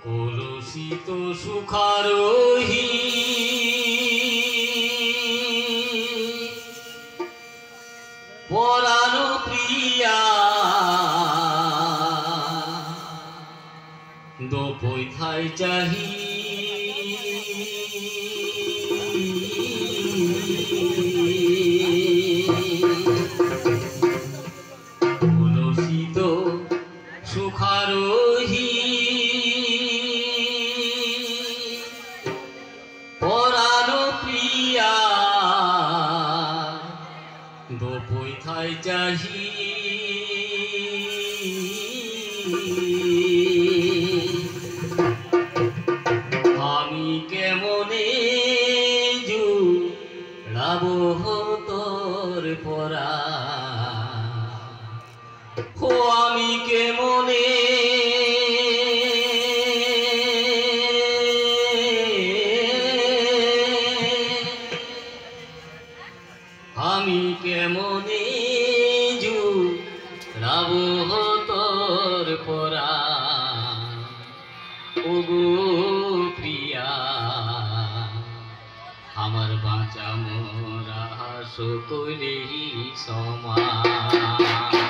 কলুষিত সুখারোহী পরাণ প্রিয়া দোপৈথায় চাহি কলুষিত সুখারোহী পরাণ প্রিয়া দোপৈথায় চাহি আমি কেমনে জুড়াব তোর পরা ও আমি কেমনে আমি কেমনে জুড়াব তোর পরা ওগো প্রিয়া আমার বাঁচা মোরা সকলেই সমান।